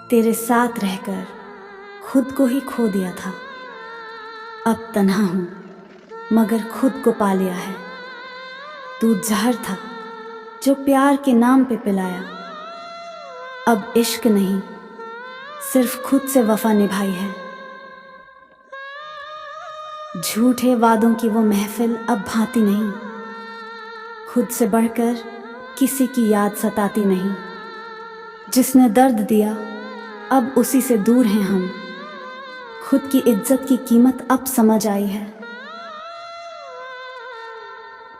तेरे साथ रहकर खुद को ही खो दिया था। अब तन्हा हूँ मगर खुद को पा लिया है। तू जहर था जो प्यार के नाम पे पिलाया। अब इश्क नहीं सिर्फ खुद से वफा निभाई है। झूठे वादों की वो महफिल अब भाती नहीं। खुद से बढ़कर किसी की याद सताती नहीं। जिसने दर्द दिया अब उसी से दूर हैं हम। खुद की इज्जत की कीमत अब समझ आई है।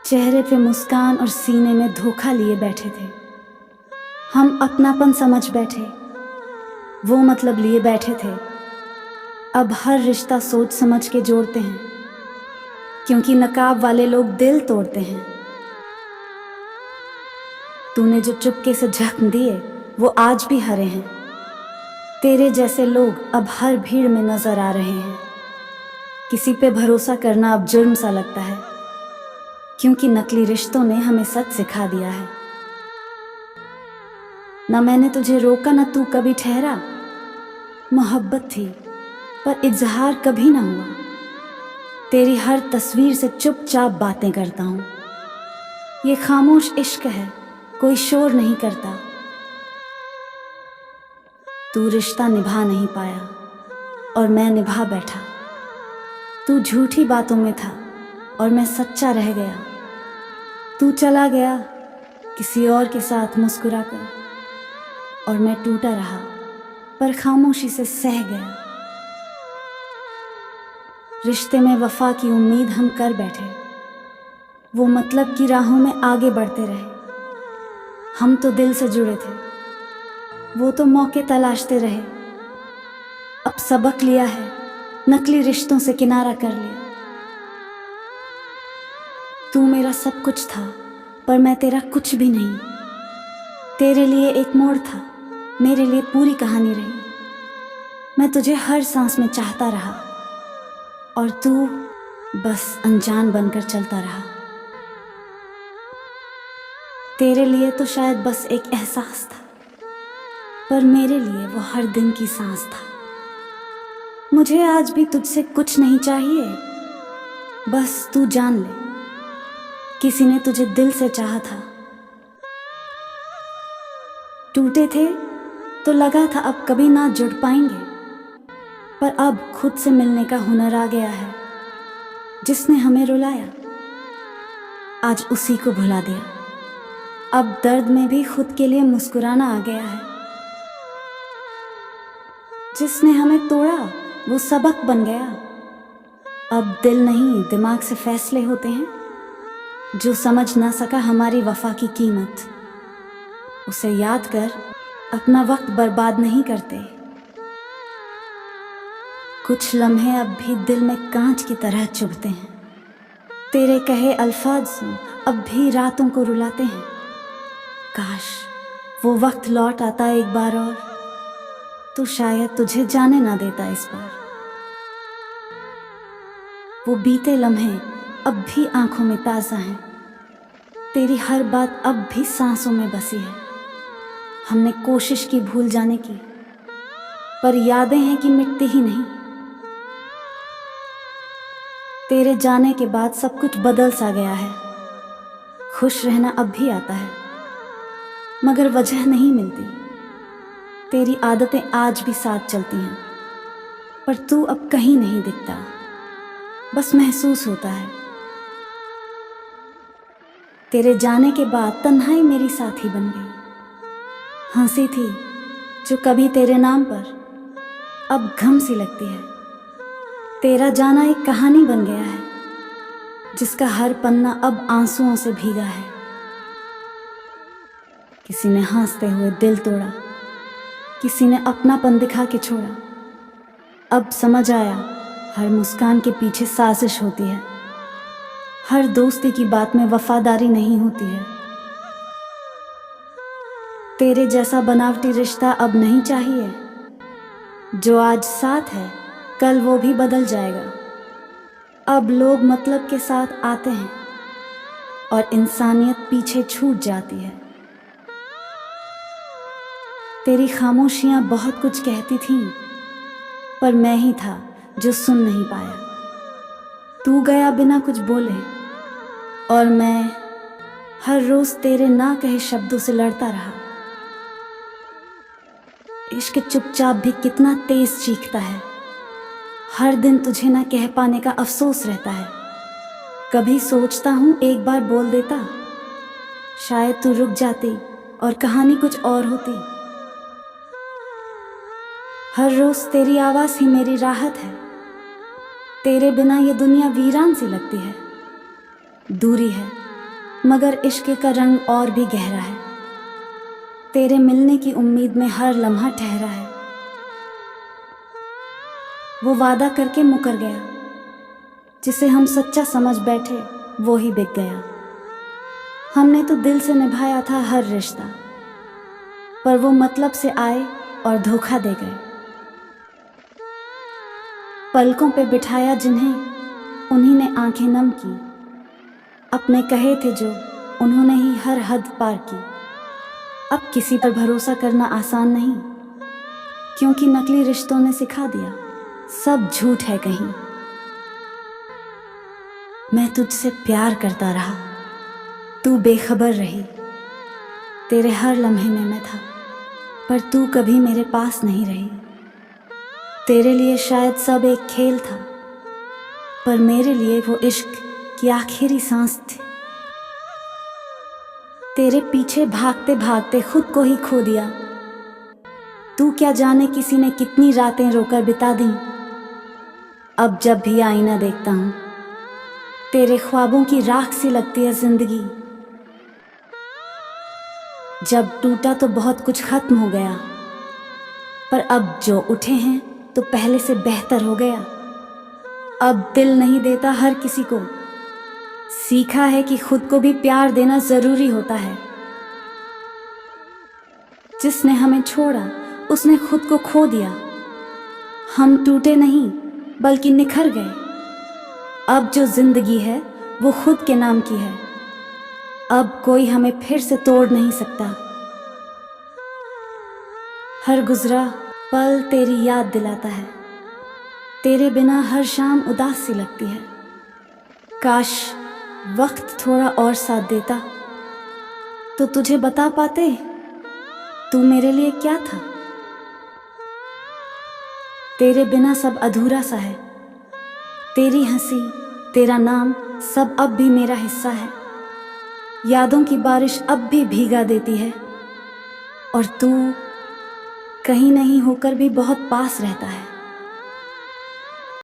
चेहरे पे मुस्कान और सीने में धोखा लिए बैठे थे। हम अपनापन समझ बैठे, वो मतलब लिए बैठे थे। अब हर रिश्ता सोच समझ के जोड़ते हैं, क्योंकि नकाब वाले लोग दिल तोड़ते हैं। तूने जो चुपके से जख्म दिए वो आज भी हरे हैं। तेरे जैसे लोग अब हर भीड़ में नजर आ रहे हैं। किसी पे भरोसा करना अब जुर्म सा लगता है, क्योंकि नकली रिश्तों ने हमें सच सिखा दिया है। ना मैंने तुझे रोका ना तू कभी ठहरा। मोहब्बत थी पर इजहार कभी ना हुआ। तेरी हर तस्वीर से चुपचाप बातें करता हूँ। ये खामोश इश्क है, कोई शोर नहीं करता। तू रिश्ता निभा नहीं पाया और मैं निभा बैठा। तू झूठी बातों में था और मैं सच्चा रह गया। तू चला गया किसी और के साथ मुस्कुराकर, और मैं टूटा रहा पर खामोशी से सह गया। रिश्ते में वफा की उम्मीद हम कर बैठे, वो मतलब की राहों में आगे बढ़ते रहे। हम तो दिल से जुड़े थे, वो तो मौके तलाशते रहे। अब सबक लिया है, नकली रिश्तों से किनारा कर लिया। तू मेरा सब कुछ था पर मैं तेरा कुछ भी नहीं। तेरे लिए एक मोड़ था, मेरे लिए पूरी कहानी रही। मैं तुझे हर सांस में चाहता रहा और तू बस अनजान बनकर चलता रहा। तेरे लिए तो शायद बस एक एहसास था, पर मेरे लिए वो हर दिन की सांस था। मुझे आज भी तुझसे कुछ नहीं चाहिए, बस तू जान ले किसी ने तुझे दिल से चाहा था। टूटे थे तो लगा था अब कभी ना जुड़ पाएंगे, पर अब खुद से मिलने का हुनर आ गया है। जिसने हमें रुलाया आज उसी को भुला दिया। अब दर्द में भी खुद के लिए मुस्कुराना आ गया है। जिसने हमें तोड़ा वो सबक बन गया। अब दिल नहीं दिमाग से फैसले होते हैं। जो समझ ना सका हमारी वफा की कीमत, उसे याद कर अपना वक्त बर्बाद नहीं करते। कुछ लम्हे अब भी दिल में कांच की तरह चुभते हैं। तेरे कहे अल्फाज अब भी रातों को रुलाते हैं। काश वो वक्त लौट आता एक बार और, तो शायद तुझे जाने ना देता इस बार। वो बीते लम्हे अब भी आंखों में ताज़ा हैं। तेरी हर बात अब भी सांसों में बसी है। हमने कोशिश की भूल जाने की, पर यादें हैं कि मिटती ही नहीं। तेरे जाने के बाद सब कुछ बदल सा गया है। खुश रहना अब भी आता है, मगर वजह नहीं मिलती। तेरी आदतें आज भी साथ चलती हैं, पर तू अब कहीं नहीं दिखता। बस महसूस होता है। तेरे जाने के बाद तन्हाई मेरी साथी बन गई। हंसी थी जो कभी तेरे नाम पर, अब गम सी लगती है। तेरा जाना एक कहानी बन गया है, जिसका हर पन्ना अब आंसुओं से भीगा है। किसी ने हंसते हुए दिल तोड़ा, किसी ने अपनापन दिखा के छोड़ा। अब समझ आया हर मुस्कान के पीछे साजिश होती है। हर दोस्ती की बात में वफादारी नहीं होती है। तेरे जैसा बनावटी रिश्ता अब नहीं चाहिए। जो आज साथ है कल वो भी बदल जाएगा। अब लोग मतलब के साथ आते हैं और इंसानियत पीछे छूट जाती है। तेरी खामोशियाँ बहुत कुछ कहती थीं, पर मैं ही था जो सुन नहीं पाया। तू गया बिना कुछ बोले और मैं हर रोज तेरे ना कहे शब्दों से लड़ता रहा। इश्क चुपचाप भी कितना तेज चीखता है, हर दिन तुझे ना कह पाने का अफसोस रहता है। कभी सोचता हूँ एक बार बोल देता, शायद तू रुक जाती और कहानी कुछ और होती। हर रोज तेरी आवाज़ ही मेरी राहत है, तेरे बिना ये दुनिया वीरान सी लगती है। दूरी है मगर इश्क का रंग और भी गहरा है, तेरे मिलने की उम्मीद में हर लम्हा ठहरा है। वो वादा करके मुकर गया, जिसे हम सच्चा समझ बैठे वो ही बिक गया। हमने तो दिल से निभाया था हर रिश्ता, पर वो मतलब से आए और धोखा दे गए। पलकों पे बिठाया जिन्हें उन्हीं ने आंखें नम की, अपने कहे थे जो उन्होंने ही हर हद पार की। अब किसी पर भरोसा करना आसान नहीं, क्योंकि नकली रिश्तों ने सिखा दिया सब झूठ है कहीं। मैं तुझसे प्यार करता रहा, तू बेखबर रही। तेरे हर लम्हे में मैं था, पर तू कभी मेरे पास नहीं रही। तेरे लिए शायद सब एक खेल था, पर मेरे लिए वो इश्क की आखिरी सांस थी। तेरे पीछे भागते भागते खुद को ही खो दिया। तू क्या जाने किसी ने कितनी रातें रोकर बिता दी। अब जब भी आईना देखता हूँ, तेरे ख्वाबों की राख सी लगती है जिंदगी। जब टूटा तो बहुत कुछ खत्म हो गया, पर अब जो उठे हैं तो पहले से बेहतर हो गया। अब दिल नहीं देता हर किसी को, सीखा है कि खुद को भी प्यार देना जरूरी होता है। जिसने हमें छोड़ा उसने खुद को खो दिया। हम टूटे नहीं बल्कि निखर गए। अब जो जिंदगी है वो खुद के नाम की है। अब कोई हमें फिर से तोड़ नहीं सकता। हर गुजरा पल तेरी याद दिलाता है, तेरे बिना हर शाम उदास सी लगती है। काश वक्त थोड़ा और साथ देता तो तुझे बता पाते तू मेरे लिए क्या था। तेरे बिना सब अधूरा सा है, तेरी हंसी तेरा नाम सब अब भी मेरा हिस्सा है। यादों की बारिश अब भी भीगा देती है, और तू कहीं नहीं होकर भी बहुत पास रहता है।